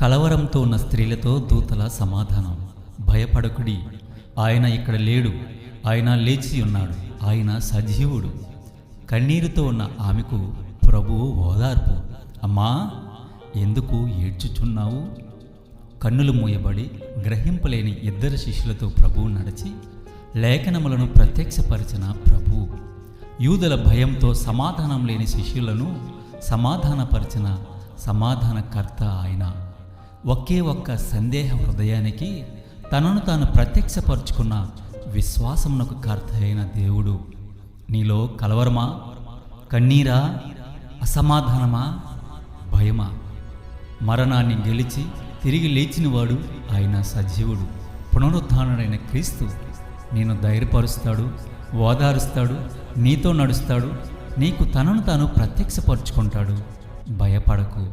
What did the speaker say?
కలవరంతో ఉన్న స్త్రీలతో దూతల సమాధానం. భయపడకుడి, ఆయన ఇక్కడ లేడు, ఆయన లేచి ఉన్నాడు, ఆయన సజీవుడు. కన్నీరుతో ఉన్న ఆమెకు ప్రభువు ఓదార్పు. అమ్మా, ఎందుకు ఏడ్చుచున్నావు? కన్నులు మూయబడి గ్రహింపలేని ఇద్దరు శిష్యులతో ప్రభువు నడిచి లేఖనములను ప్రత్యక్షపరిచిన ప్రభువు, యూదుల భయంతో సమాధానం లేని శిష్యులను సమాధానపరిచిన సమాధానకర్త ఆయన. ఒకే ఒక్క సందేహ హృదయానికి తనను తాను ప్రత్యక్షపరుచుకున్న విశ్వాసమునకు కర్త అయిన దేవుడు. నీలో కలవరమా, కన్నీరా, అసమాధానమా, భయమా? మరణాన్ని గెలిచి తిరిగి లేచినవాడు ఆయన సజీవుడు. పునరుద్ధానుడైన క్రీస్తు నేను ధైర్యపరుస్తాడు, ఓదారుస్తాడు, నీతో నడుస్తాడు, నీకు తనను తాను ప్రత్యక్షపరుచుకుంటాడు. భయపడకు.